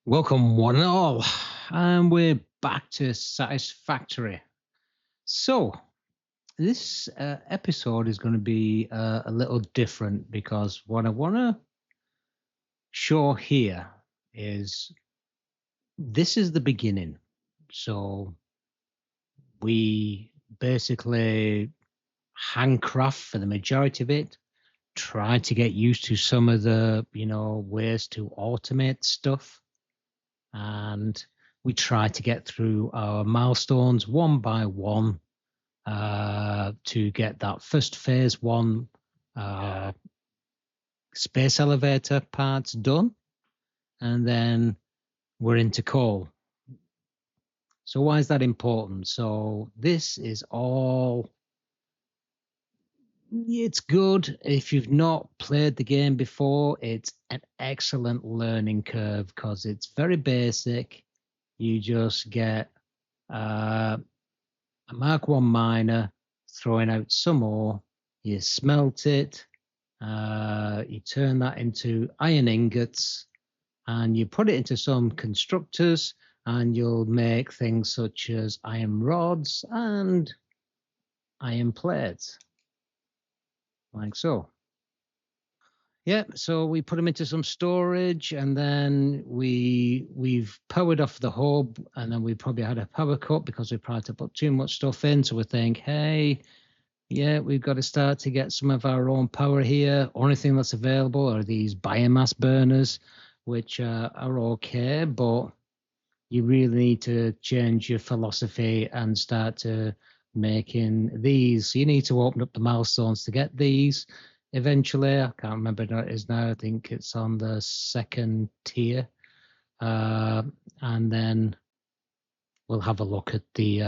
Welcome, one and all. And we're back to Satisfactory. So, this episode is going to be a little different because what I want to show here is this is the beginning. So, we basically handcraft for the majority of it, try to get used to some of the, ways to automate stuff. And we try to get through our milestones one by one to get that first phase one space elevator parts done, and then we're into coal. So why is that important? So this is all, it's good. If you've not played the game before, it's an excellent learning curve because it's very basic. You just get a Mark 1 miner, throwing out some ore, you smelt it, you turn that into iron ingots, and you put it into some constructors, and you'll make things such as iron rods and iron plates, like so. Yeah, so we put them into some storage, and then we've powered off the hub, and then we probably had a power cut because we tried to put too much stuff in. So we think, hey, yeah, we've got to start to get some of our own power here. Only thing that's available are these biomass burners, which are okay, but you really need to change your philosophy and start to making these. So you need to open up the milestones to get these. Eventually, I can't remember what it is now. I think it's on the second tier, and then we'll have a look at the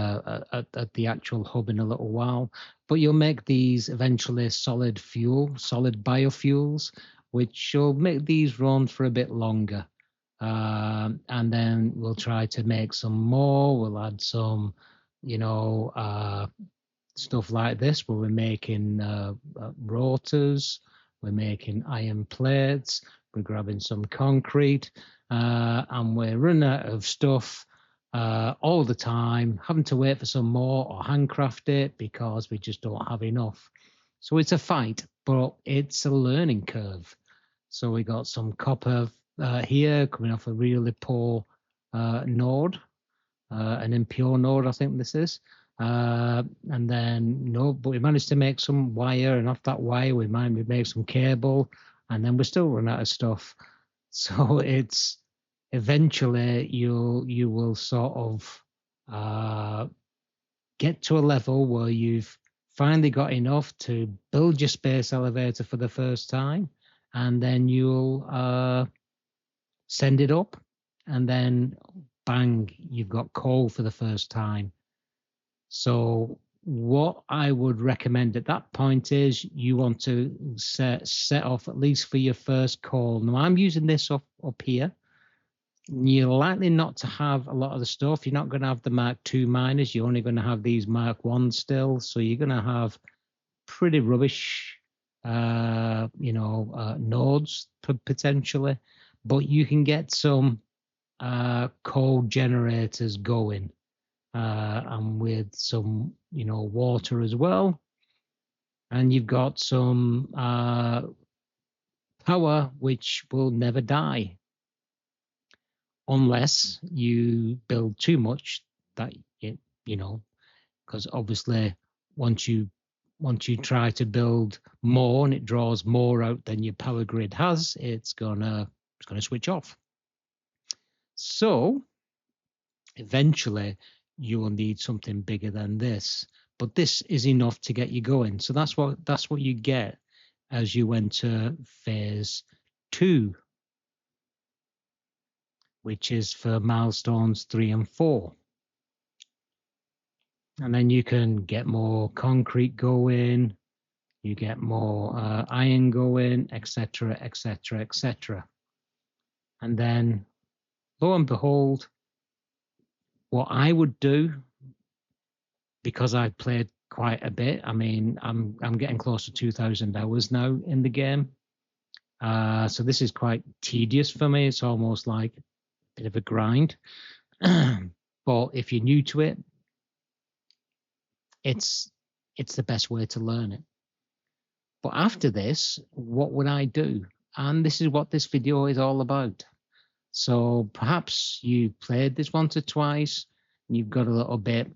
actual hub in a little while. But you'll make these eventually solid biofuels, which will make these run for a bit longer. And then we'll try to make some more. We'll add some, stuff like this where we're making rotors, we're making iron plates, we're grabbing some concrete, and we're running out of stuff all the time, having to wait for some more or handcraft it because we just don't have enough. So it's a fight, but it's a learning curve. So we got some copper here coming off a really poor node, an impure node, I think this is. And then but we managed to make some wire, and off that wire we make some cable, and then we're still running out of stuff. So it's eventually you will sort of get to a level where you've finally got enough to build your space elevator for the first time, and then you'll send it up, and then bang, you've got coal for the first time. So what I would recommend at that point is you want to set off at least for your first coal. Now I'm using this up here. You're likely not to have a lot of the stuff. You're not going to have the Mark II miners. You're only going to have these Mark I still. So you're going to have pretty rubbish, nodes potentially. But you can get some coal generators going. And with some, water as well. And you've got some power which will never die unless you build too much that because obviously once you try to build more and it draws more out than your power grid has, it's gonna switch off. So eventually you will need something bigger than this, but this is enough to get you going. So that's what you get as you enter phase 2, which is for milestones 3 and 4. And then you can get more concrete going, you get more iron going, etc., etc., etc. And then, lo and behold, what I would do, because I've played quite a bit, I mean, I'm getting close to 2,000 hours now in the game. So this is quite tedious for me. It's almost like bit of a grind. But if you're new to it, it's the best way to learn it. But after this, what would I do? And this is what this video is all about. So perhaps you played this once or twice and you've got a little bit,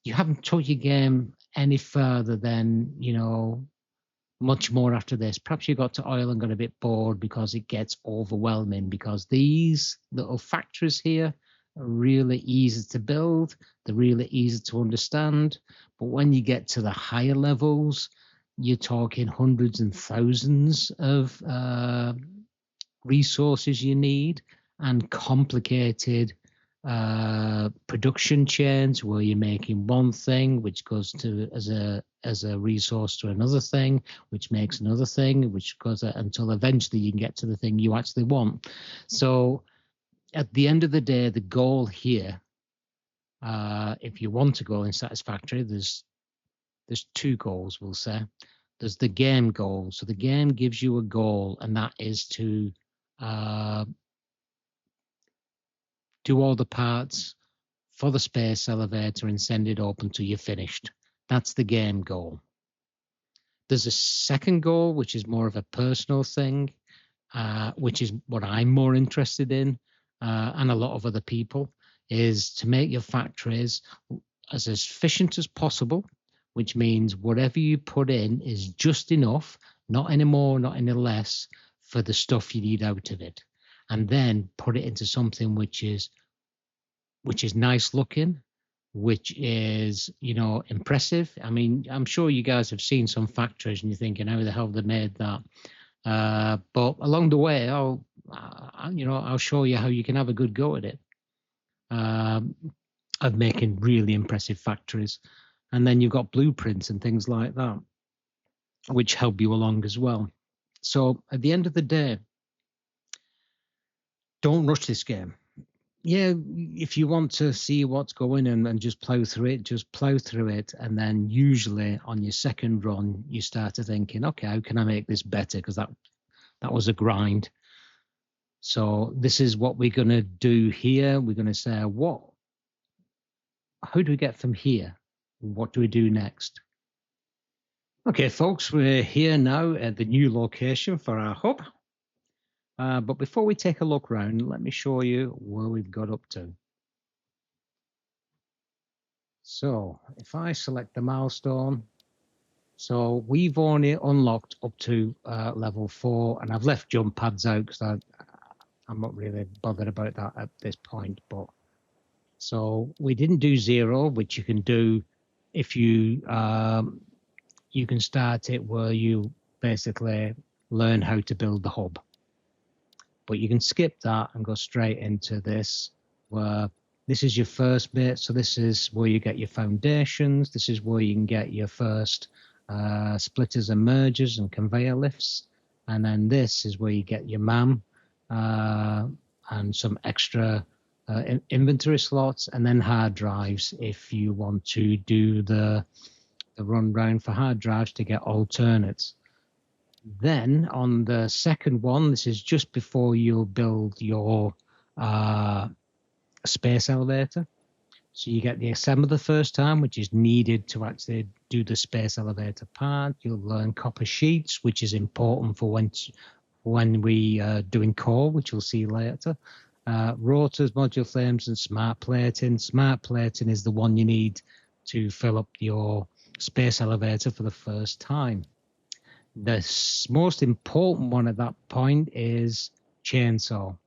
you haven't took your game any further than, much more after this. Perhaps you got to oil and got a bit bored because it gets overwhelming, because these little factories here are really easy to build. They're really easy to understand. But when you get to the higher levels, you're talking hundreds and thousands of resources you need, and complicated production chains where you're making one thing which goes to as a resource to another thing, which makes another thing, which goes until eventually you can get to the thing you actually want. So at the end of the day, the goal here, if you want to go in Satisfactory, there's two goals, we'll say. There's the game goal. So the game gives you a goal, and that is to do all the parts for the space elevator and send it up until you're finished. That's the game goal. There's a second goal, which is more of a personal thing, which is what I'm more interested in, and a lot of other people, is to make your factories as efficient as possible, which means whatever you put in is just enough, not any more, not any less, for the stuff you need out of it. And then put it into something which is nice looking, which is, impressive. I mean, I'm sure you guys have seen some factories and you're thinking, how the hell they made that? But along the way, I'll show you how you can have a good go at it, of making really impressive factories. And then you've got blueprints and things like that, which help you along as well. So at the end of the day, don't rush this game. Yeah, if you want to see what's going and just plow through it, just plow through it. And then usually on your second run, you start to thinking, okay, how can I make this better? Because that was a grind. So this is what we're going to do here. We're going to say, how do we get from here? What do we do next? Okay, folks, we're here now at the new location for our hub. But before we take a look around, let me show you where we've got up to. So if I select the milestone, so we've only unlocked up to level 4, and I've left jump pads out because I'm not really bothered about that at this point. But so we didn't do 0, which you can do if you can start it where you basically learn how to build the hub. But you can skip that and go straight into this, where this is your first bit. So this is where you get your foundations. This is where you can get your first splitters and mergers and conveyor lifts. And then this is where you get your MAM and some extra inventory slots, and then hard drives if you want to do the run round for hard drives to get alternates. Then on the second one, this is just before you'll build your space elevator. So you get the assembler the first time, which is needed to actually do the space elevator part. You'll learn copper sheets, which is important for when we are doing core, which we'll see later. Rotors, module frames, and smart plating. Smart plating is the one you need to fill up your space elevator for the first time. The most important one at that point is chainsaw.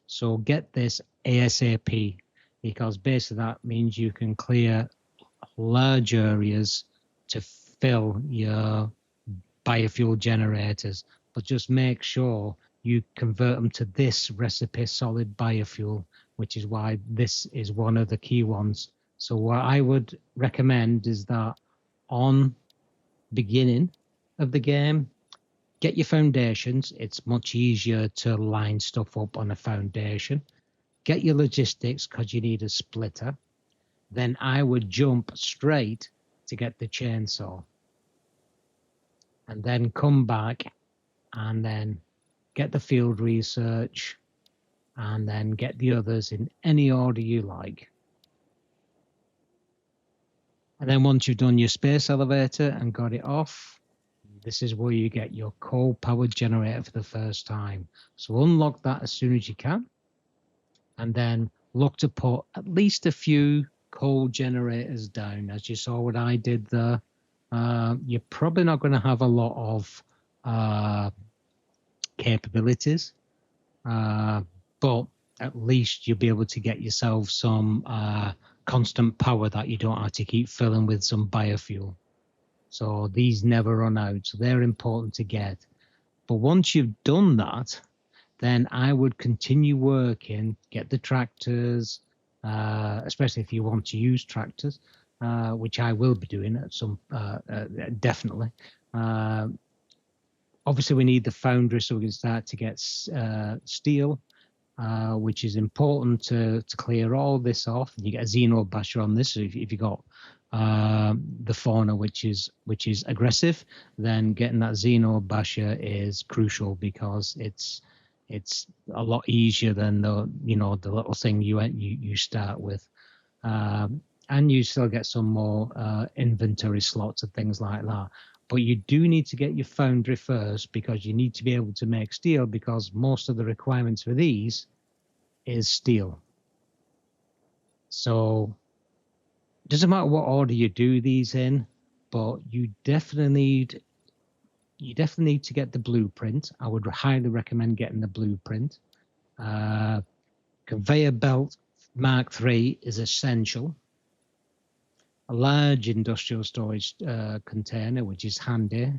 So get this ASAP, because basically that means you can clear large areas to fill your biofuel generators. But just make sure you convert them to this recipe solid biofuel, which is why this is one of the key ones. So what I would recommend is that on beginning of the game, get your foundations. It's much easier to line stuff up on a foundation. Get your logistics, because you need a splitter. Then I would jump straight to get the chainsaw, and then come back and then get the field research and then get the others in any order you like. And then once you've done your space elevator and got it off, this is where you get your coal powered generator for the first time. So unlock that as soon as you can, and then look to put at least a few coal generators down. As you saw what I did there, you're probably not going to have a lot of capabilities, but at least you'll be able to get yourself some constant power that you don't have to keep filling with some biofuel. So these never run out, so they're important to get. But once you've done that, then I would continue working, get the tractors, especially if you want to use tractors, which I will be doing at some, definitely. Obviously, we need the foundry so we can start to get steel, which is important to clear all this off. You get a Xeno basher on this. So if you got the fauna which is aggressive, then getting that Xeno basher is crucial, because it's a lot easier than the little thing you start with, and you still get some more inventory slots and things like that. But you do need to get your foundry first, because you need to be able to make steel, because most of the requirements for these is steel. So it doesn't matter what order you do these in, but you definitely need to get the blueprint. I would highly recommend getting the blueprint. Conveyor belt Mark III is essential. A large industrial storage container, which is handy.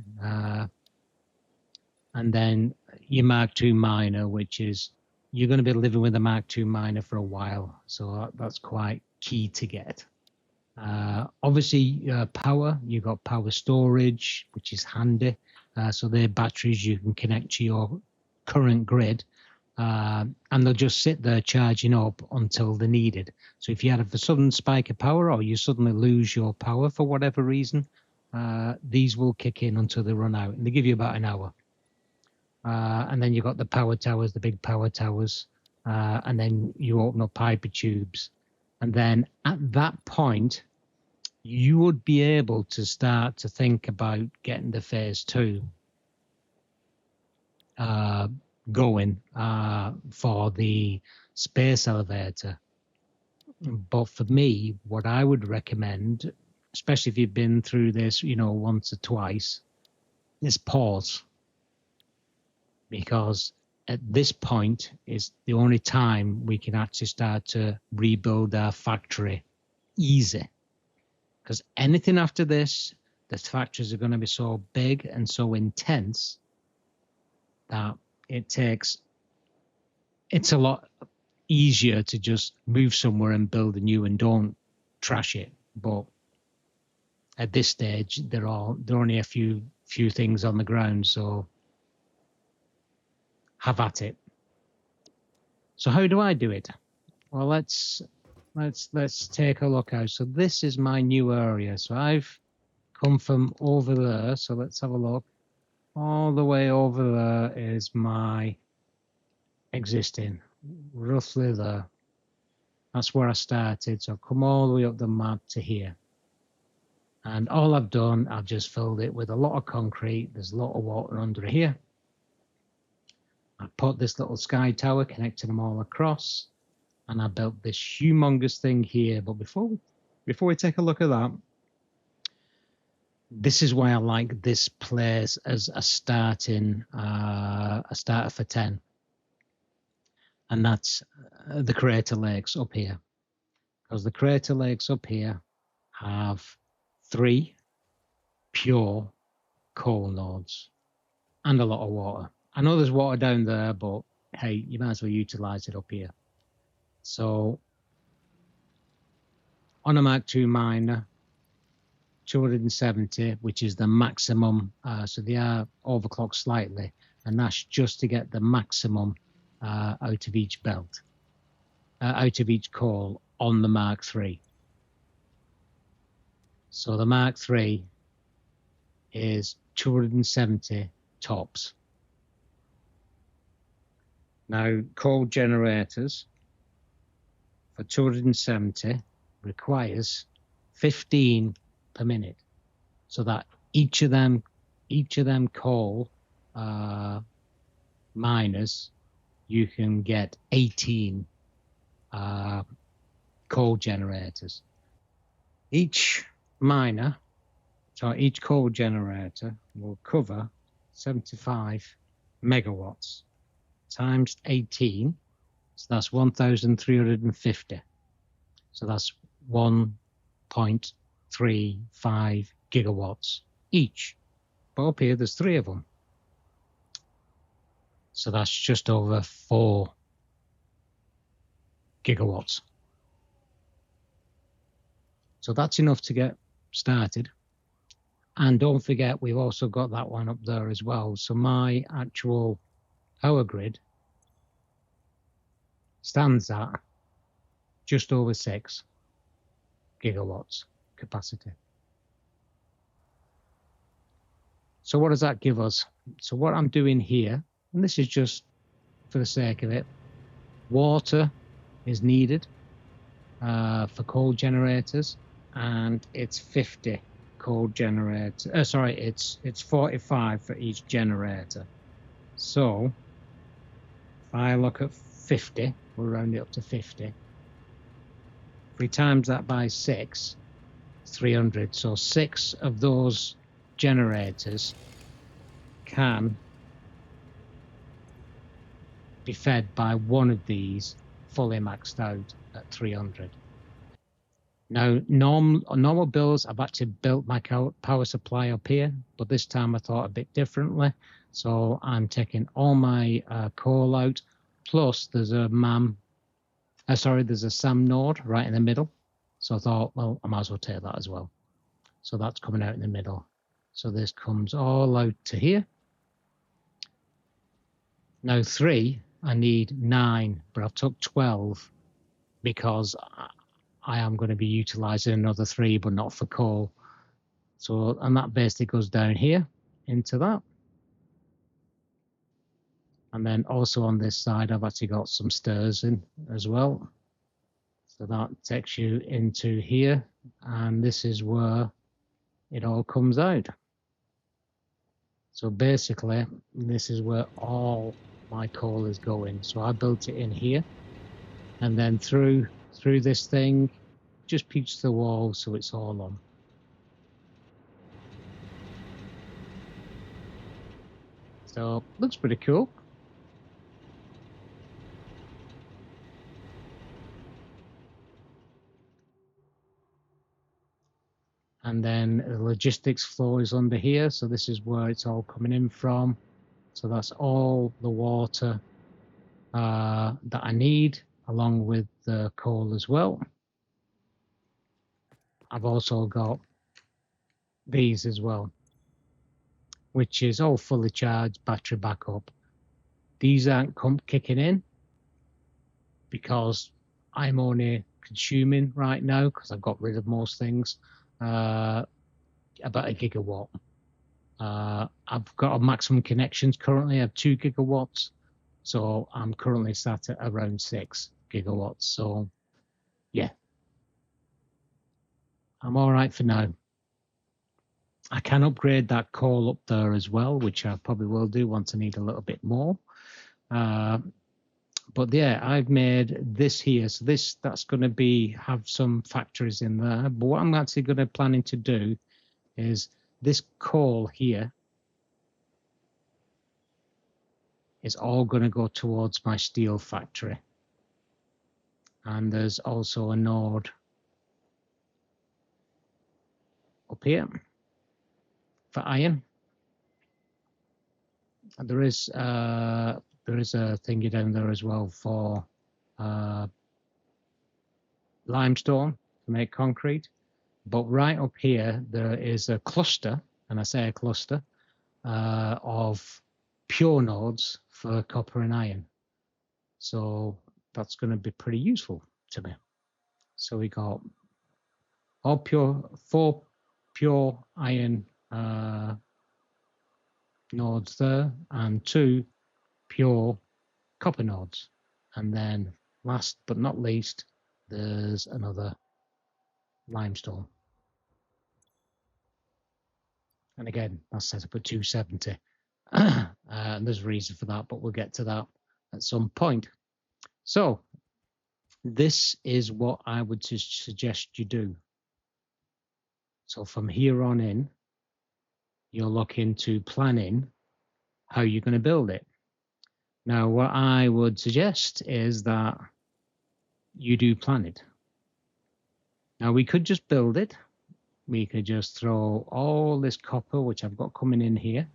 And then your Mark II miner, which is, you're going to be living with a Mark II miner for a while. So that's quite key to get. Obviously, power, you've got power storage, which is handy. So they're batteries you can connect to your current grid, and they'll just sit there charging up until they're needed. So if you have a sudden spike of power, or you suddenly lose your power for whatever reason, these will kick in until they run out, and they give you about an hour. And then you've got the power towers, the big power towers, and then you open up Piper tubes. And then at that point, you would be able to start to think about getting the phase 2 going for the space elevator. But for me, what I would recommend, especially if you've been through this, once or twice, is pause. Because at this point is the only time we can actually start to rebuild our factory easy. Because anything after this, the factories are going to be so big and so intense that it's a lot easier to just move somewhere and build a new and don't trash it. But at this stage, there are only a few things on the ground, so have at it. So how do I do it? Well, let's take a look out. So this is my new area. So I've come from over there. So let's have a look. All the way over there is my existing, roughly there. That's where I started. So I've come all the way up the map to here. And all I've done, I've just filled it with a lot of concrete. There's a lot of water under here. I put this little sky tower, connecting them all across. And I built this humongous thing here. But before we take a look at that, this is why I like this place as a starter for 10. And that's the Crater Lakes up here. Because the Crater Lakes up here have 3 pure coal nodes and a lot of water. I know there's water down there, but hey, you might as well utilize it up here. So on a Mark II miner, 270, which is the maximum. So they are overclocked slightly, and that's just to get the maximum out of each belt, out of each coal on the Mark III. So the Mark III is 270 tops. Now, coal generators for 270 requires 15 per minute, so that each of them coal miners, you can get 18 coal generators. Each miner, so each coal generator will cover 75 megawatts times 18, so that's 1,350. So that's 1.35 gigawatts each. But up here, there's 3 of them. So that's just over 4 gigawatts. So that's enough to get started. And don't forget, we've also got that one up there as well. So my actual power grid stands at just over 6 gigawatts capacity. So what does that give us? So what I'm doing here, and this is just for the sake of it, water is needed for coal generators, and it's 50 coal generators. It's 45 for each generator. So if I look at 50, we'll round it up to 50. If we times that by 6, it's 300. So 6 of those generators can be fed by one of these fully maxed out at 300. Now, normal builds, I've actually built my power supply up here, but this time I thought a bit differently. So I'm taking all my coal out, plus there's a there's a SAM node right in the middle. So I thought, well, I might as well take that as well. So that's coming out in the middle. So this comes all out to here. Now 3, I need 9, but I've took 12 because I am going to be utilizing another 3, but not for coal. So, and that basically goes down here into that. And then also on this side, I've actually got some stairs in as well. So that takes you into here, and this is where it all comes out. So basically, this is where all my coal is going. So I built it in here, and then through this thing, just peaks the wall, so it's all on. So looks pretty cool. And then the logistics flow is under here. So this is where it's all coming in from. So that's all the water that I need, along with the coal as well. I've also got these as well, which is all fully charged, battery backup. These aren't kicking in because I'm only consuming right now, because I've got rid of most things, about 1 gigawatt. I've got a maximum connections currently of 2 gigawatts. So I'm currently sat at around 6 gigawatts. So yeah, I'm all right for now. I can upgrade that coal up there as well, which I probably will do once I need a little bit more. But yeah, I've made this here. So that's going to have some factories in there. But what I'm actually planning to do is this coal here is all going to go towards my steel factory. And there's also a node up here for iron. And there is a thingy down there as well for limestone to make concrete. But right up here, there is a cluster, and I say a cluster, of pure nodes for copper and iron. So that's going to be pretty useful to me. So we got all 4 pure iron nodes there, and 2 pure copper nodes. And then last but not least, there's another limestone. And again, that's set up at 270. And there's a reason for that, but we'll get to that at some point. So this is what I would suggest you do. So from here on in, you'll look into planning how you're going to build it. Now, what I would suggest is that you do plan it. Now, we could just build it. We could just throw all this copper, which I've got coming in here.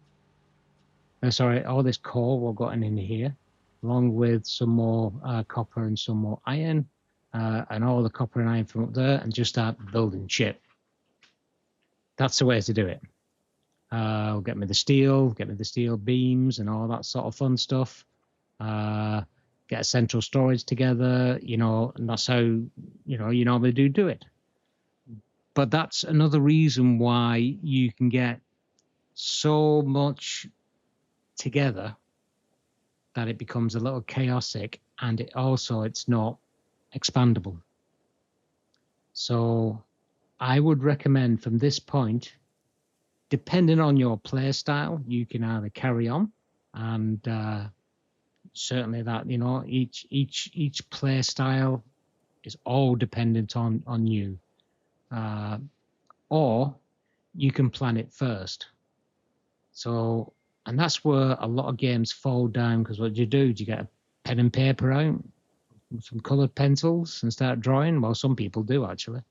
All this coal we've got in here, along with some more copper and some more iron, and all the copper and iron from up there, and just start building shit. That's the way to do it. Get me the steel beams and all that sort of fun stuff. Get a central storage together, and that's how, you normally do it. But that's another reason why you can get so much together that it becomes a little chaotic, and it's not expandable. So I would recommend from this point, depending on your play style, you can either carry on, and certainly that, each play style is all dependent on you, or you can plan it first. So, and that's where a lot of games fall down, because what do? Do you get a pen and paper out, some colored pencils, and start drawing? Well, some people do, actually.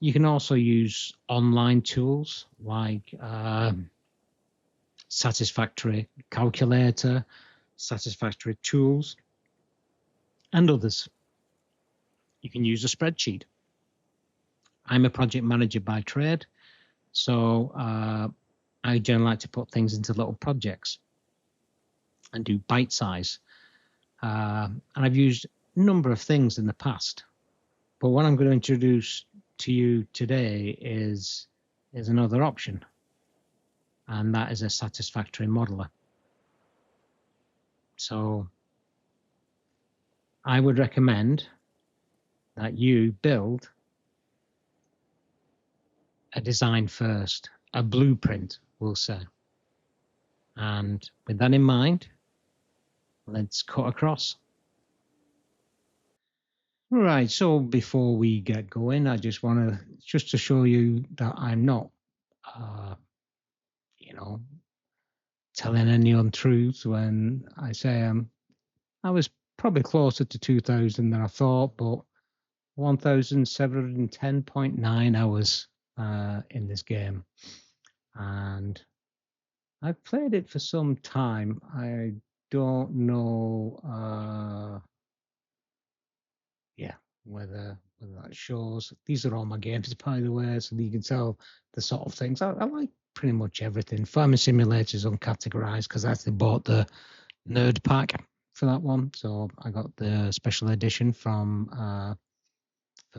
You can also use online tools like Satisfactory Calculator, Satisfactory Tools, and others. You can use a spreadsheet. I'm a project manager by trade, so I generally like to put things into little projects and do bite size. And I've used a number of things in the past, but what I'm going to introduce to you today is another option, and that is a Satisfactory Modeler. So I would recommend that you build a design first, a blueprint, we'll say. And with that in mind, let's cut across. Right, so before we get going, I just want to show you that I'm not, telling any untruths when I say I was probably closer to 2,000 than I thought, but 1,710.9 hours in this game. And I've played it for some time. I don't know, whether that shows. These are all my games, by the way, so you can tell the sort of things. I like pretty much everything. Farming Simulator is uncategorized because I actually bought the nerd pack for that one. So I got the special edition from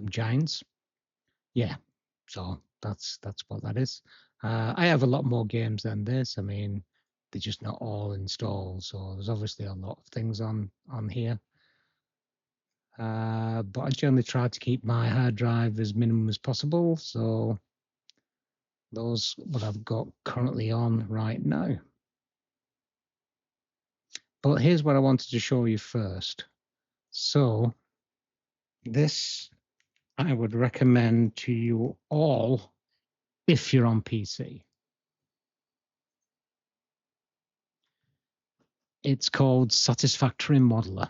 Giants. Yeah, so that's what that is. I have a lot more games than this. I mean, they're just not all installed, so there's obviously a lot of things on here. But I generally try to keep my hard drive as minimum as possible. So those what I've got currently on right now. But here's what I wanted to show you first. So this I would recommend to you all if you're on PC. It's called Satisfactory Modeler.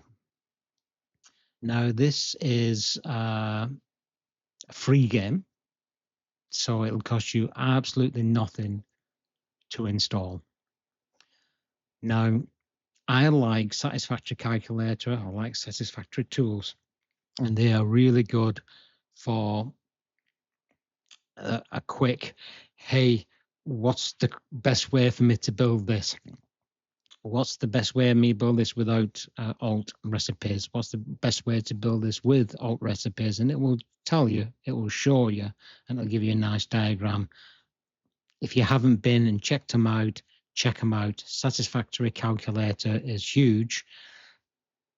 Now, this is a free game, so it'll cost you absolutely nothing to install. Now, I like Satisfactory Calculator, I like Satisfactory Tools, and they are really good for a quick, hey, what's the best way for me to build this? What's the best way of me build this without alt recipes? What's the best way to build this with alt recipes? And it will tell you, it will show you, and it'll give you a nice diagram. If you haven't been and checked them out, check them out. Satisfactory Calculator is huge.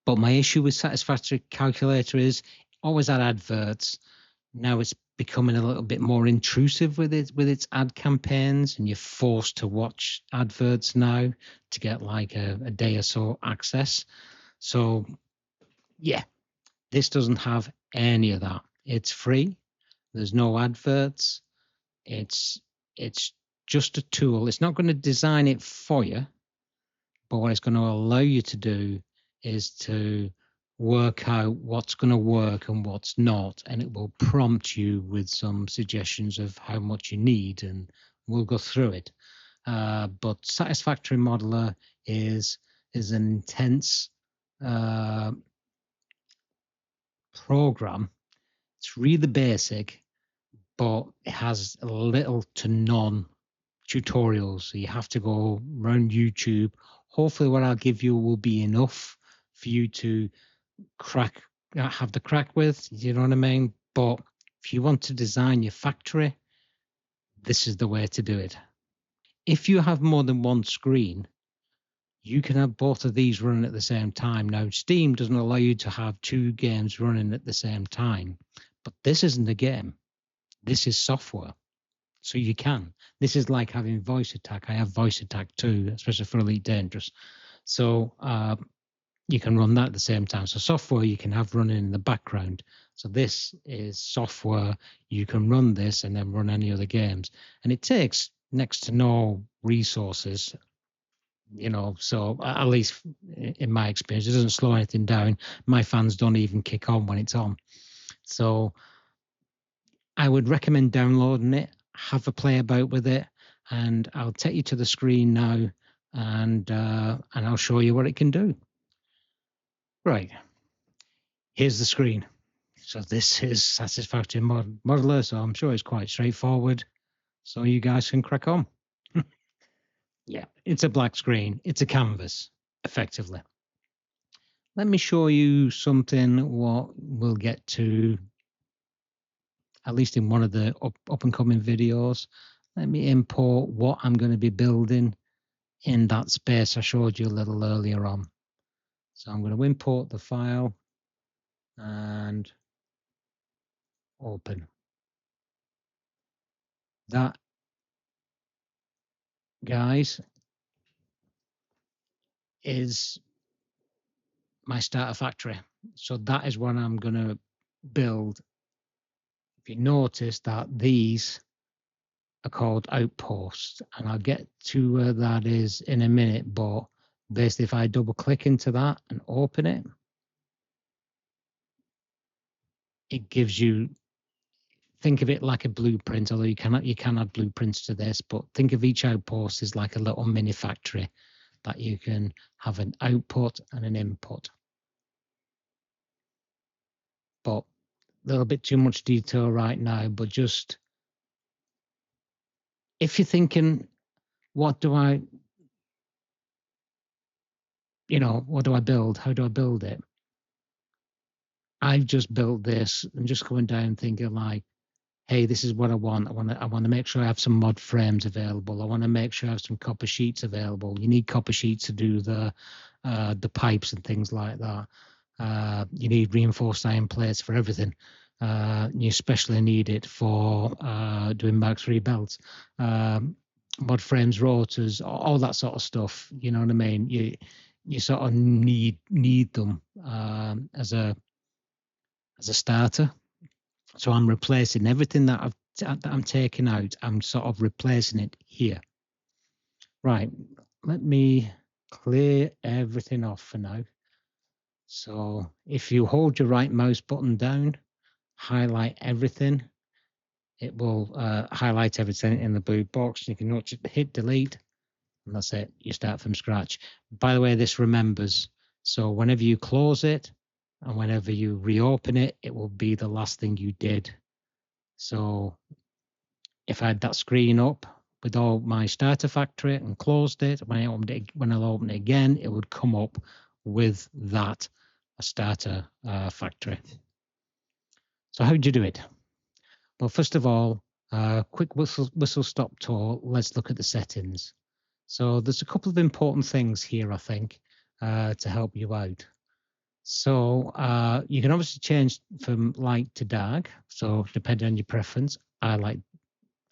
But my issue with Satisfactory Calculator is always had adverts. Now it's becoming a little bit more intrusive with its ad campaigns, and you're forced to watch adverts now to get like a day or so access. So yeah, this doesn't have any of that. It's free. There's no adverts. It's just a tool. It's not going to design it for you, but what it's going to allow you to do is to work out what's going to work and what's not, and it will prompt you with some suggestions of how much you need, and we'll go through it. But Satisfactory Modeler is an intense program. It's really basic, but it has little to none tutorials. So you have to go around YouTube. Hopefully what I'll give you will be enough for you to have the crack with, you know what I mean? But if you want to design your factory, this is the way to do it. If you have more than one screen, you can have both of these running at the same time. Now, Steam doesn't allow you to have two games running at the same time, but this isn't a game. This is software. So you can. This is like having Voice Attack. I have Voice Attack too, especially for Elite Dangerous. So you can run that at the same time. So software you can have running in the background. So this is software. You can run this and then run any other games. And it takes next to no resources, you know, so at least in my experience, it doesn't slow anything down. My fans don't even kick on when it's on. So I would recommend downloading it, have a play about with it, and I'll take you to the screen now, and I'll show you what it can do. Right, here's the screen. So this is Satisfactory Modeler, so I'm sure it's quite straightforward. So you guys can crack on. Yeah, it's a black screen. It's a canvas, effectively. Let me show you something what we'll get to, at least in one of the up and coming videos. Let me import what I'm going to be building in that space I showed you a little earlier on. So I'm going to import the file and open. That, guys, is my starter factory. So that is what I'm going to build. If you notice that these are called outposts, and I'll get to where that is in a minute, but basically if I double click into that and open it, it gives you, think of it like a blueprint, although you can add blueprints to this, but think of each outpost as like a little mini factory that you can have an output and an input. But a little bit too much detail right now, but just if you're thinking, what do I build? How do I build it? I've just built this and just going down thinking like, hey, this is what I want. I want to make sure I have some mod frames available. I want to make sure I have some copper sheets available. You need copper sheets to do the pipes and things like that. You need reinforced iron plates for everything. You especially need it for doing Mark III belts, mod frames, rotors, all that sort of stuff. You know what I mean? You sort of need them as a starter. So I'm replacing everything that I'm taking out. I'm sort of replacing it here. Right, let me clear everything off for now. So if you hold your right mouse button down, highlight everything, it will highlight everything in the blue box. You can hit delete, and that's it. You start from scratch. By the way, this remembers. So whenever you close it and whenever you reopen it, it will be the last thing you did. So if I had that screen up with all my starter factory and closed it, when I'll open it again, it would come up with that starter factory. So how do you do it? Well, first of all, quick whistle stop tour. Let's look at the settings. So there's a couple of important things here, I think, to help you out. So you can obviously change from light to dark. So depending on your preference, I like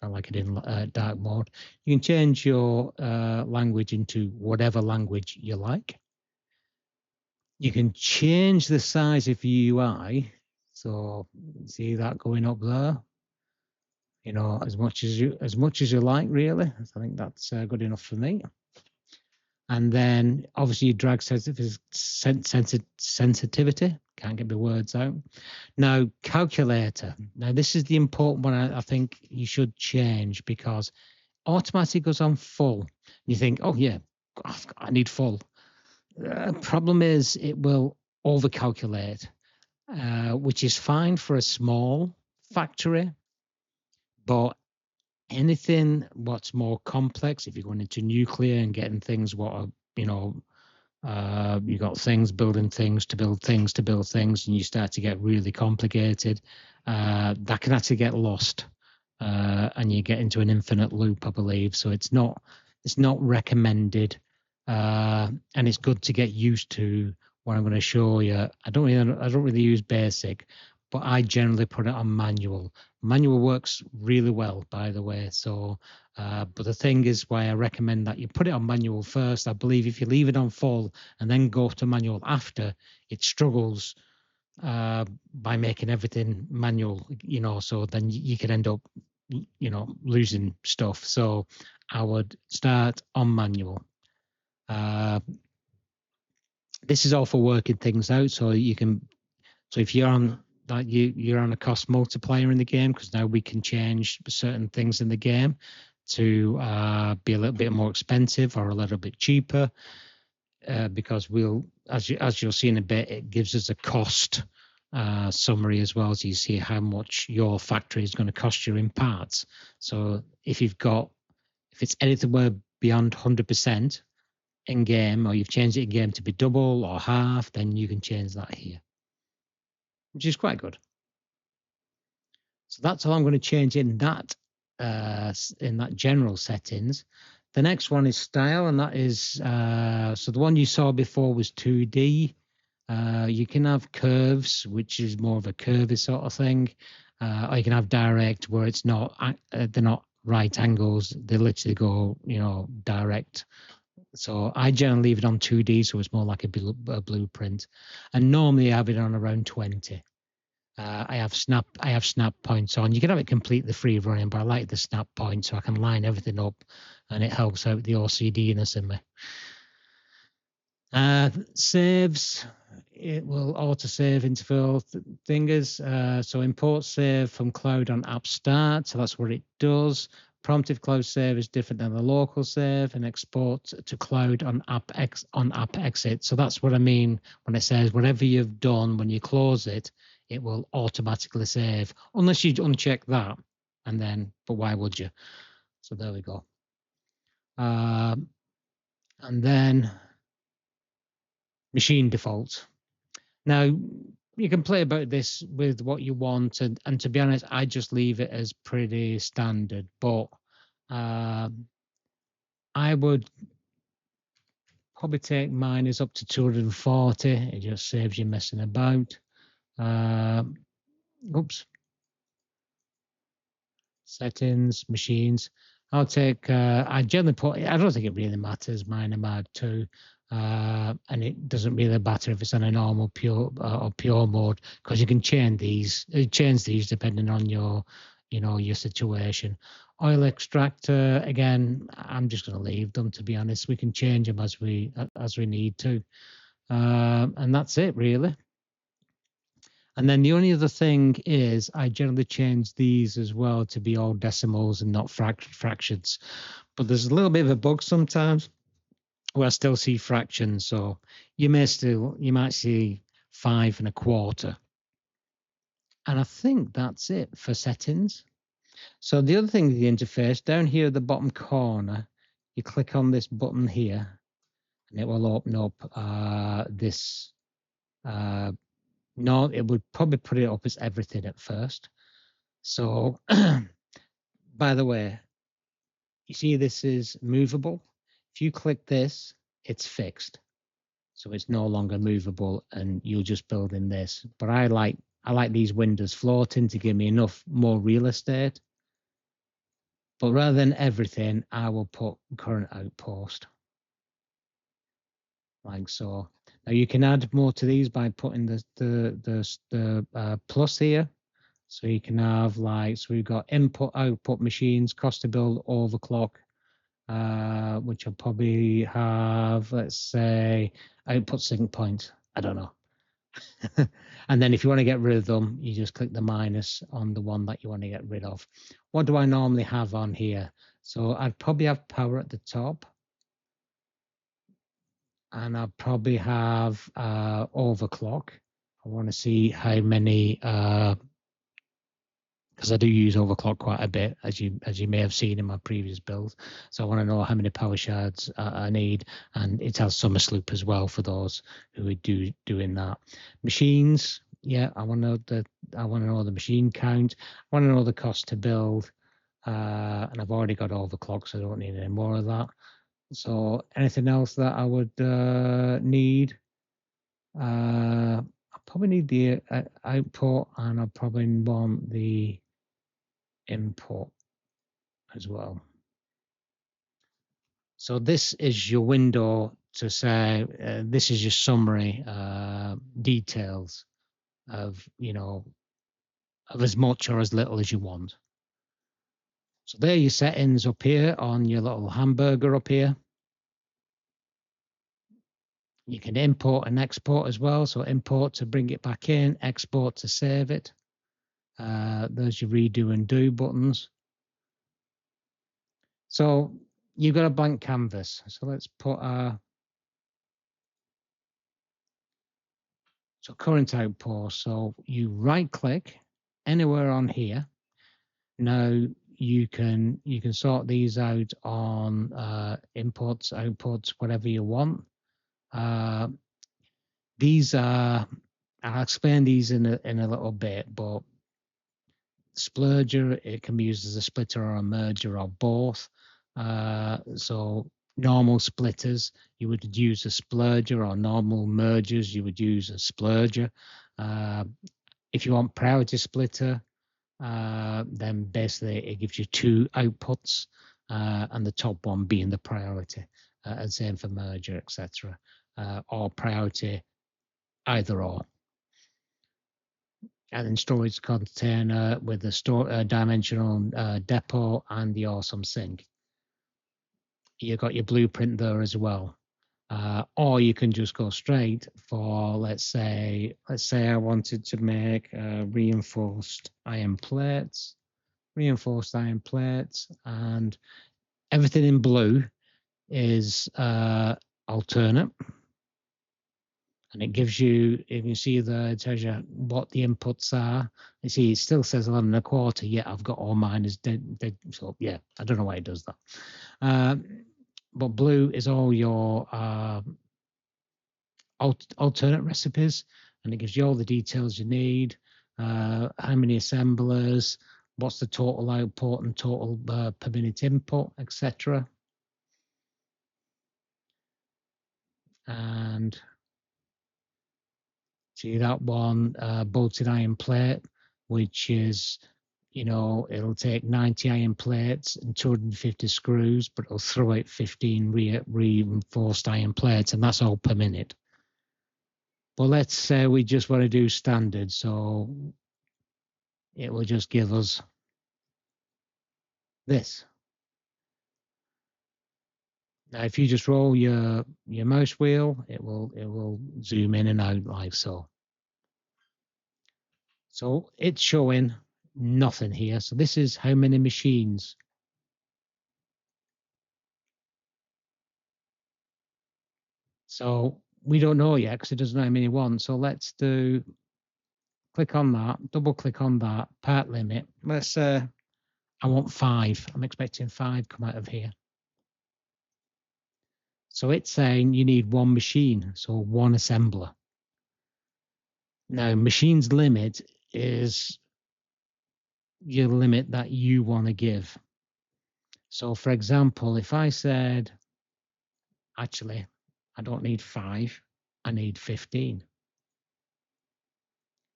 it in dark mode. You can change your language into whatever language you like. You can change the size of your UI. So see that going up there. You know, as much as you like, really. I think that's good enough for me. And then obviously drag sensitivity. Can't get my words out. Now, calculator. Now, this is the important one I think you should change, because automatic goes on full. You think, oh yeah, I need full. Problem is it will overcalculate, which is fine for a small factory, but anything what's more complex, if you're going into nuclear and getting things what are, you got things building things to build things to build things, and you start to get really complicated, that can actually get lost, and you get into an infinite loop, I believe. So it's not recommended, and it's good to get used to what I'm going to show you. I don't really use basic, but I generally put it on manual. Manual works really well, by the way. So, but the thing is, why I recommend that you put it on manual first. I believe if you leave it on full and then go to manual after, it struggles by making everything manual. So then you could end up, losing stuff. So I would start on manual. This is all for working things out. So you can. So if you're on you're on a cost multiplier in the game, because now we can change certain things in the game to be a little bit more expensive or a little bit cheaper, because we'll, as you'll see in a bit, it gives us a cost summary as well, so you see how much your factory is going to cost you in parts. So if it's anything beyond 100% in game, or you've changed it in game to be double or half, then you can change that here, which is quite good. So that's all I'm going to change in that general settings. The next one is style, and that is so the one you saw before was 2D. You can have curves, which is more of a curvy sort of thing, or you can have direct, where it's not they're not right angles; they literally go direct. So I generally leave it on 2D, so it's more like a blueprint, and normally I have it on around 20. I have snap points on. You can have it completely free running, but I like the snap point so I can line everything up, and it helps out the OCD-ness in me. Saves, it will auto-save interval thingers. So import save from cloud on app start. So that's what it does. Promptive cloud save is different than the local save, and export to cloud on app exit. So that's what I mean when it says whatever you've done, when you close it, it will automatically save, unless you uncheck that, but why would you? So there we go. And then machine defaults. Now, you can play about this with what you want, and to be honest, I just leave it as pretty standard, but I would probably take mine is up to 240. It just saves you messing about. Oops. Settings, machines. I'll take, I generally put, I don't think it really matters, mine are Mag 2. And it doesn't really matter if it's on a normal pure or pure mode, because you can change these depending on your situation. Oil extractor, again, I'm just going to leave them, to be honest. We can change them as we need to, and that's it really. And then the only other thing is I generally change these as well to be all decimals and not fractions. But there's a little bit of a bug sometimes where I still see fractions. So you might see 5 1/4. And I think that's it for settings. So the other thing, the interface, down here at the bottom corner, you click on this button here, and it will open up this. No, it would probably put it up as everything at first. So, by the way, you see this is movable. If you click this, it's fixed. So it's no longer movable, and you'll just build in this. But I like these windows floating to give me enough more real estate. But rather than everything, I will put current outpost, like so. Now you can add more to these by putting the plus here. So you can have so we've got input, output machines, cost to build, overclock, which will probably have, let's say, output sync point. I don't know. And then if you want to get rid of them, you just click the minus on the one that you want to get rid of. What do I normally have on here? So I'd probably have power at the top. And I'll probably have overclock. I want to see how many, because I do use overclock quite a bit, as you may have seen in my previous build. So I want to know how many power shards I need, and it has summer sloop as well for those who are doing that. Machines, yeah, I want to know the machine count. I want to know the cost to build, and I've already got overclock, so I don't need any more of that. So anything else that I would need? I probably need the output, and I probably want the input as well. So this is your window to say this is your summary details of of as much or as little as you want. So there are your settings up here on your little hamburger up here. You can import and export as well. So import to bring it back in, export to save it. There's your redo and do buttons. So you've got a blank canvas. So let's put so current output. So you right click anywhere on here. Now you can sort these out on inputs, outputs, whatever you want. These are, I'll explain these in a little bit, but splurger, it can be used as a splitter or a merger or both. So normal splitters, you would use a splurger, or normal mergers, you would use a splurger. If you want priority splitter, then basically it gives you two outputs, and the top one being the priority, and same for merger, etc. Or priority, either or. And then storage container with the dimensional depot and the awesome sync. You've got your blueprint there as well. Or you can just go straight for, let's say I wanted to make reinforced iron plates, and everything in blue is alternate. And it gives you, if you see there, it tells you what the inputs are. You see, it still says 11.25, yet I've got all mine as dead. So yeah, I don't know why it does that. But blue is all your alternate recipes, and it gives you all the details you need, how many assemblers, what's the total output and total per minute input, etc. And see that one, bolted iron plate, which is, it'll take 90 iron plates and 250 screws, but it'll throw out 15 reinforced iron plates, and that's all per minute. But let's say we just want to do standard, so it will just give us this. Now, if you just roll your mouse wheel, it will zoom in and out like so. So it's showing nothing here. So this is how many machines. So we don't know yet because it doesn't know how many want. So let's click on that, double click on that, part limit. Let's say I want 5. I'm expecting 5 come out of here. So it's saying you need 1 machine, so 1 assembler. Now, machine's limit is your limit that you want to give. So, for example, if I said, actually, I don't need 5. I need 15.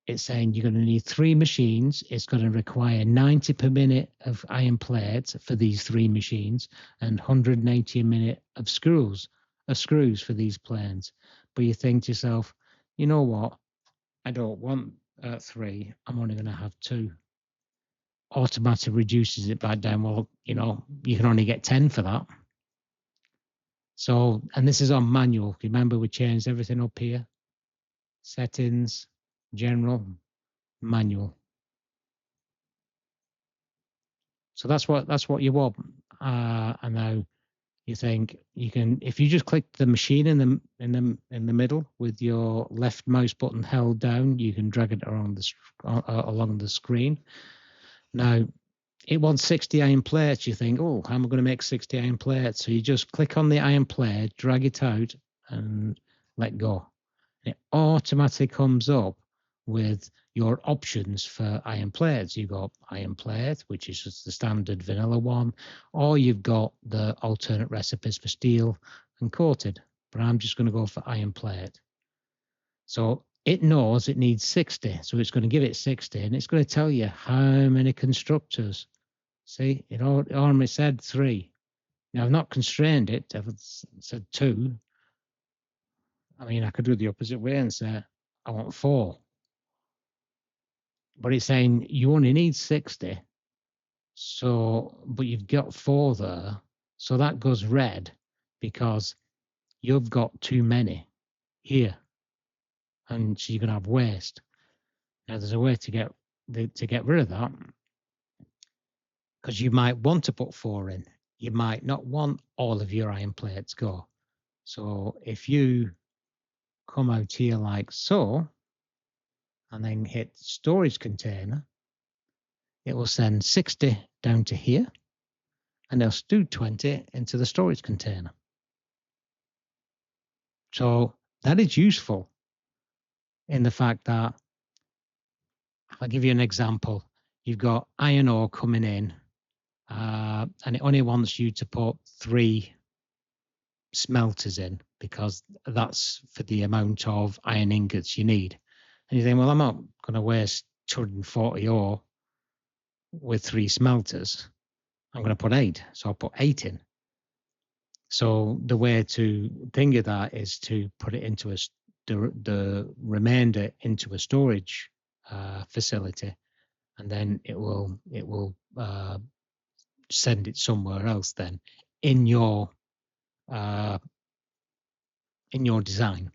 It's saying you're going to need 3 machines. It's going to require 90 per minute of iron plates for these 3 machines and 180 a minute of screws for these planes. But you think to yourself, you know what? I don't want 3. I'm only going to have 2. Automatic reduces it back down. Well, you can only get 10 for that. So, and this is on manual. Remember, we changed everything up here. Settings, general, manual. So that's what you want. And now you think you can, if you just click the machine in the middle with your left mouse button held down, you can drag it around along the screen. Now it wants 60 iron plates. You think, oh, how am I going to make 60 iron plates? So you just click on the iron plate, drag it out, and let go. And it automatically comes up with your options for iron plates. You've got iron plate, which is just the standard vanilla one, or you've got the alternate recipes for steel and coated. But I'm just going to go for iron plate. So it knows it needs 60. So it's going to give it 60, and it's going to tell you how many constructors. See, it already said 3. Now, I've not constrained it. I've said 2. I mean, I could do the opposite way and say, I want 4. But it's saying you only need 60. So, but you've got 4 there. So that goes red because you've got too many here. And so you're going to have waste. Now, there's a way to get rid of that, because you might want to put 4 in. You might not want all of your iron plates go. So if you come out here like so, and then hit storage container, it will send 60 down to here, and they'll do 20 into the storage container. So that is useful in the fact that, I'll give you an example. You've got iron ore coming in, and it only wants you to put 3 smelters in, because that's for the amount of iron ingots you need. And you think, well, I'm not going to waste 240 ore with 3 smelters. I'm going to put 8. So I'll put 8 in. So the way to think of that is to put it into the remainder into a storage facility, and then it will send it somewhere else then in your design.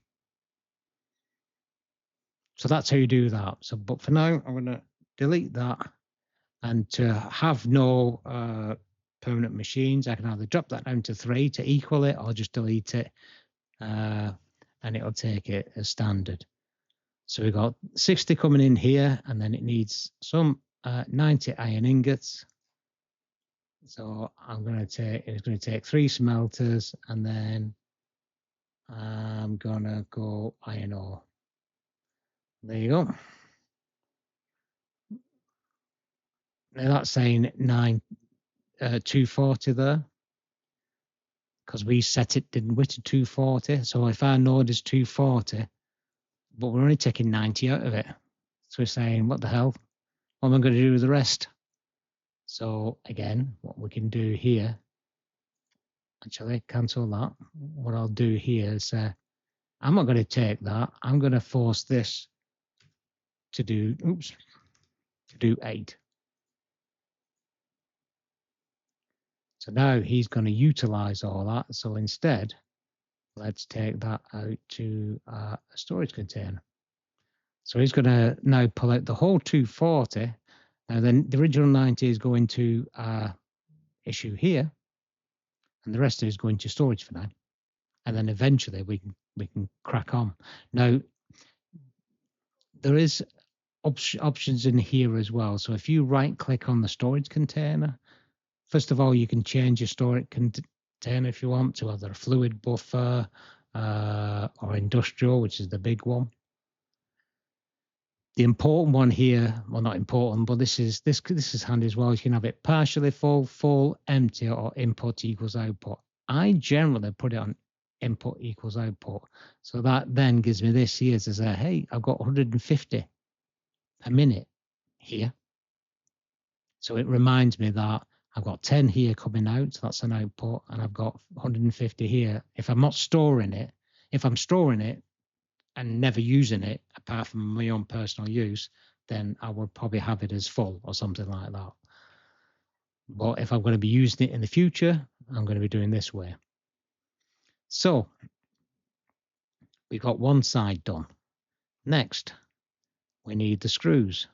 So that's how you do that. So, but for now, I'm going to delete that, and to have no permanent machines, I can either drop that down to 3 to equal it, or just delete it, and it'll take it as standard. So we've got 60 coming in here, and then it needs some 90 iron ingots. So it's going to take 3 smelters, and then I'm going to go iron ore. There you go. Now that's saying 240 there, because we set it, didn't we, to 240. So if our node is 240, but we're only taking 90 out of it. So we're saying, what the hell? What am I going to do with the rest? So again, what we can do here, actually cancel that. What I'll do here is I'm not going to take that. I'm going to force this to do 8. So now he's going to utilize all that. So instead, let's take that out to a storage container. So he's going to now pull out the whole 240. Now then the original 90 is going to issue here, and the rest is going to storage for now. And then eventually we can crack on. Now there is options in here as well. So if you right click on the storage container, first of all, you can change your storage container if you want to either a fluid buffer or industrial, which is the big one. The important one here, well, not important, but this is handy as well. You can have it partially full, empty, or input equals output. I generally put it on input equals output. So that then gives me this here to say, hey, I've got 150 a minute here. So it reminds me that I've got 10 here coming out, so that's an output, and I've got 150 here. If I'm not storing it, if I'm storing it and never using it, apart from my own personal use, then I would probably have it as full or something like that. But if I'm going to be using it in the future, I'm going to be doing this way. So we got one side done. Next, we need the screws.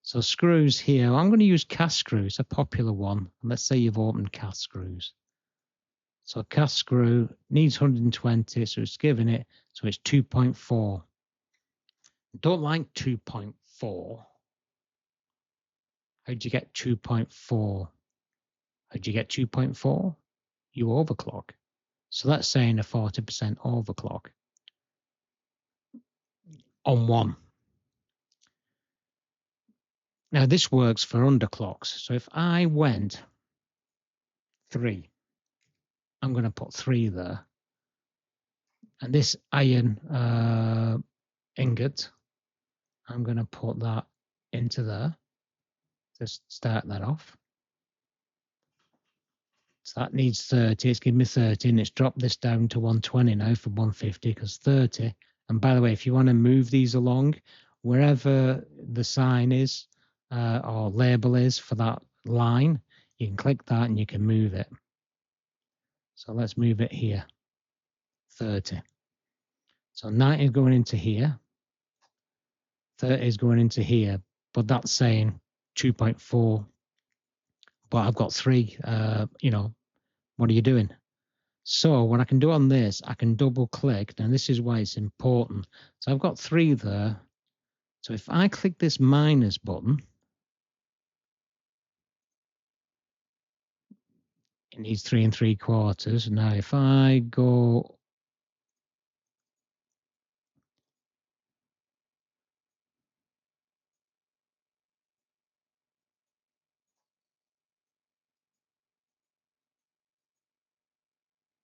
So screws here, I'm going to use cast screws, a popular one. Let's say you've opened cast screws. So a cast screw needs 120, so it's given it, so it's 2.4. Don't like 2.4. How'd you get 2.4? How'd you get 2.4? You overclock. So that's saying a 40% overclock on one. Now this works for underclocks. So if I went 3, I'm going to put 3 there. And this iron ingot, I'm going to put that into there to start that off. So that needs 30. It's given me 30, and it's dropped this down to 120 now from 150 because 30. And by the way, if you want to move these along, wherever the sign is or label is for that line, you can click that and you can move it. So let's move it here, 30. So 90 is going into here, 30 is going into here, but that's saying 2.4. But I've got 3, what are you doing? So what I can do on this, I can double click, and this is why it's important. So I've got 3 there. So if I click this minus button, it needs 3 3/4. Now if I go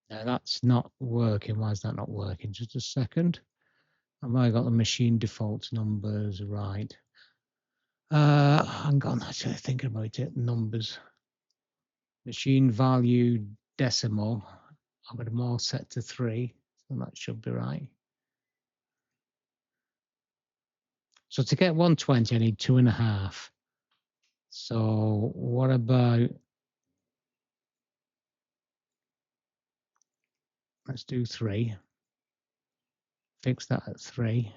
now that's not working. Why is that not working? Just a second. Have I got the machine default numbers right? Hang on, actually thinking about it. Numbers. Machine value decimal. I've got them all set to 3, so that should be right. So to get 120, I need 2.5. So what about, let's do 3. Fix that at 3.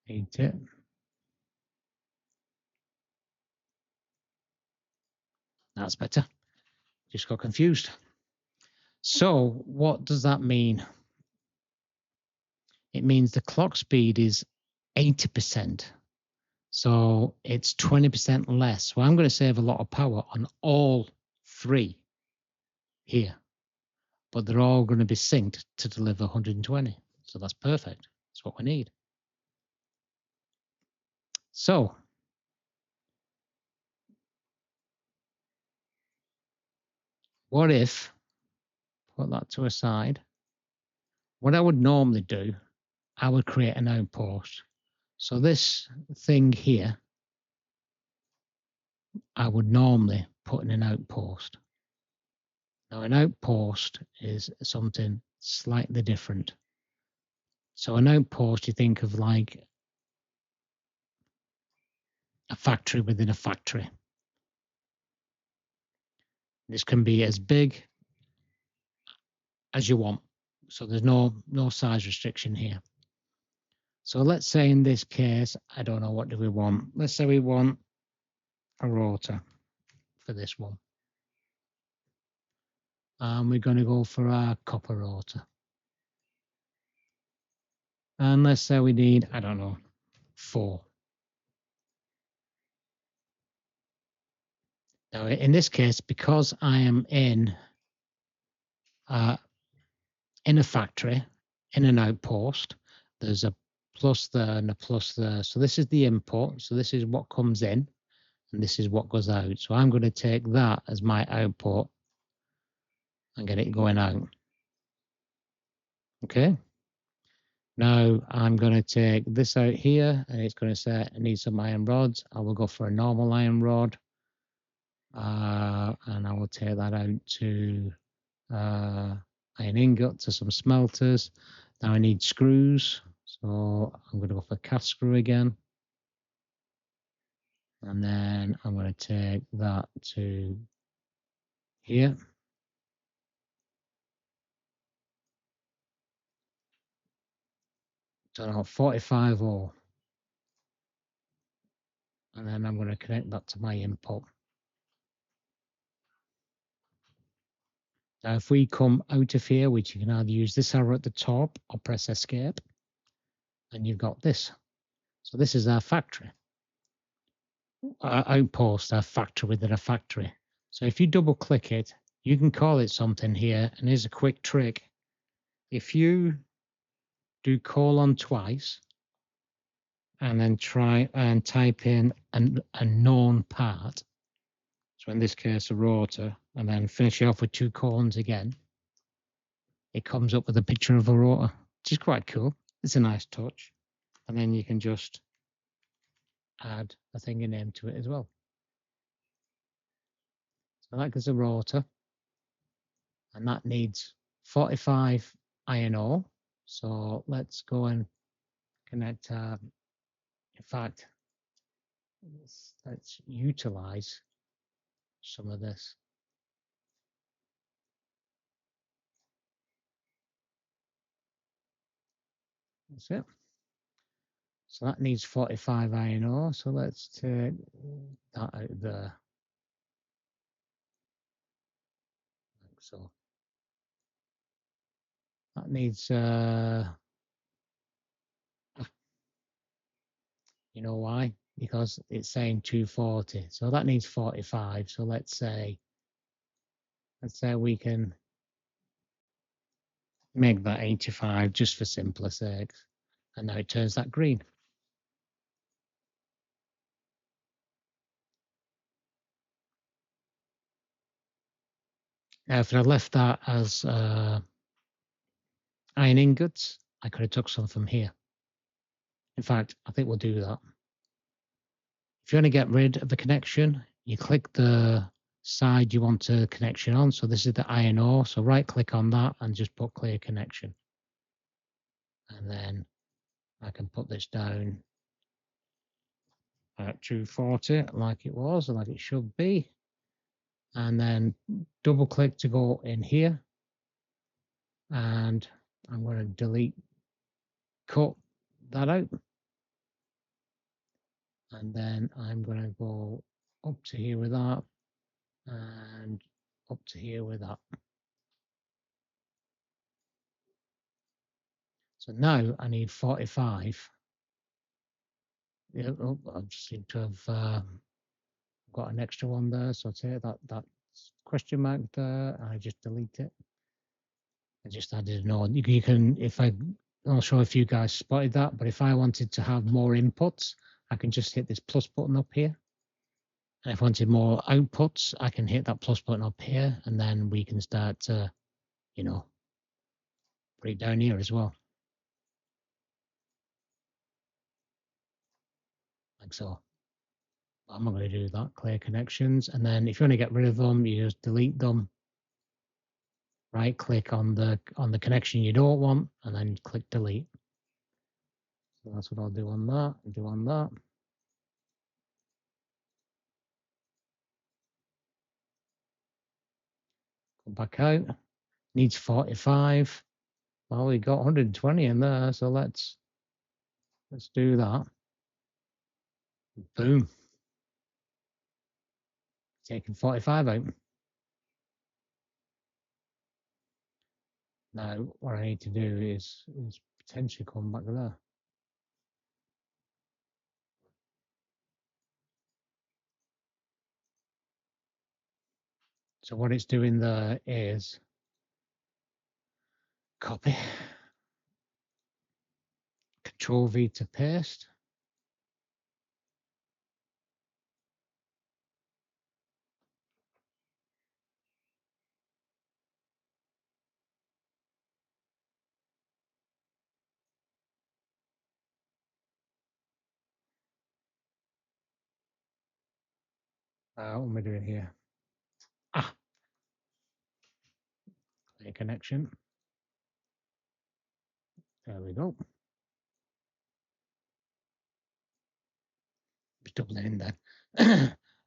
Need it. That's better. Just got confused. So what does that mean? It means the clock speed is 80%. So it's 20% less. So I'm going to save a lot of power on all 3 here. But they're all going to be synced to deliver 120. So that's perfect. That's what we need. So what if, put that to a side, what I would normally do, I would create an outpost. So this thing here, I would normally put in an outpost. Now an outpost is something slightly different. So an outpost, you think of like a factory within a factory. This can be as big as you want. So there's no size restriction here. So let's say in this case, I don't know, what do we want? Let's say we want a rotor for this one. And we're going to go for our copper rotor. And let's say we need, I don't know, 4. Now in this case, because I am in a factory, in an outpost, there's a plus there and a plus there. So this is the input. So this is what comes in, and this is what goes out. So I'm going to take that as my output and get it going out. Okay. Now I'm going to take this out here, and it's going to say I need some iron rods. I will go for a normal iron rod, and I will take that out to iron ingot to some smelters. Now I need screws, so I'm going to go for cast screw again, and then I'm going to take that to here. So now 45 ore, and then I'm going to connect that to my input. Now, if we come out of here, which you can either use this arrow at the top or press escape, and you've got this. So this is our factory, our outpost, our factory within a factory. So if you double click it, you can call it something here. And here's a quick trick. If you do colon twice and then try and type in a known part, so in this case a rotor, and then finish it off with 2 colons again, it comes up with a picture of a rotor, which is quite cool. It's a nice touch. And then you can just add a thingy name to it as well. So that gives a rotor, and that needs 45 iron ore. So let's go and connect. In fact, let's utilize some of this. That's it. So that needs 45 iron ore. So let's take that out there. Like so. That needs, you know why? Because it's saying 240. So that needs 45. So let's say we can make that 85 just for simpler sakes. And now it turns that green. Now, if I left that as iron ingots, I could have took some from here. In fact, I think we'll do that. If you want to get rid of the connection, you click the side you want a connection on. So this is the iron ore. So right click on that and just put clear connection. And then I can put this down at 240 like it was, like it should be. And then double click to go in here. And I'm going to delete, cut that out. And then I'm going to go up to here with that and up to here with that. So now I need 45. Yeah, oh, I just seem to have got an extra one there. So I'll take that question mark there. I just delete it. I just added an on. You can, if I'm not sure if you guys spotted that, but if I wanted to have more inputs, I can just hit this plus button up here. And if I wanted more outputs, I can hit that plus button up here, and then we can start to, you know, put it down here as well. Like so. I'm not going to do that, clear connections. And then if you want to get rid of them, you just delete them. Right click on the connection you don't want, and then click delete. So that's what I'll do on that, and do on that. Go back out. Needs 45. Well, we got 120 in there, so let's do that. Boom. Taking 45 out. Now, what I need to do is potentially come back there. So what it's doing there is copy, Control V to paste. What am I doing here? Clear connection. There we go. Double it in there.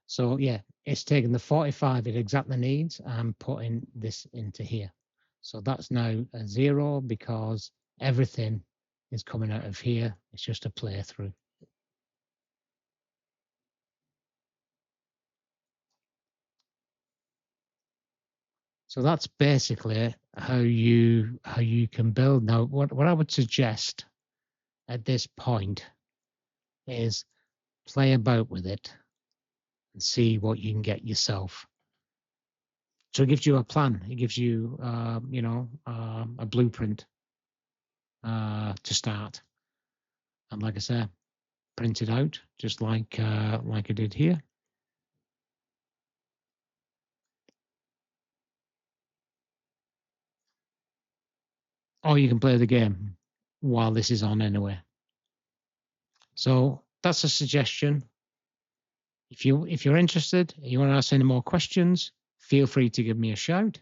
So yeah, it's taking the 45 it exactly needs and putting this into here. So that's now a 0 because everything is coming out of here. It's just a playthrough. So that's basically how you can build. Now, what I would suggest at this point is play about with it and see what you can get yourself. So it gives you a plan. It gives you, a blueprint to start. And like I said, print it out just like I did here. Or you can play the game while this is on anyway. So that's a suggestion. If you're interested, you want to ask any more questions, feel free to give me a shout.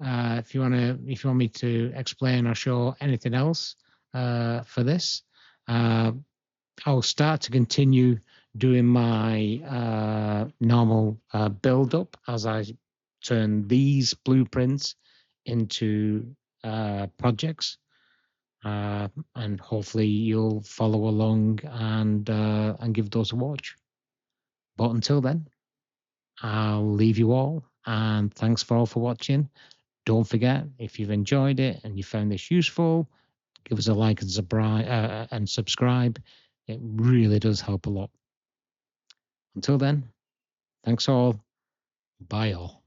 If you want me to explain or show anything else for this, I'll start to continue doing my normal build up as I turn these blueprints into projects, and hopefully you'll follow along and give those a watch. But until then, I'll leave you all, and thanks for all for watching. Don't forget, if you've enjoyed it and you found this useful, give us a like and subscribe. It really does help a lot. Until then, thanks all. Bye all.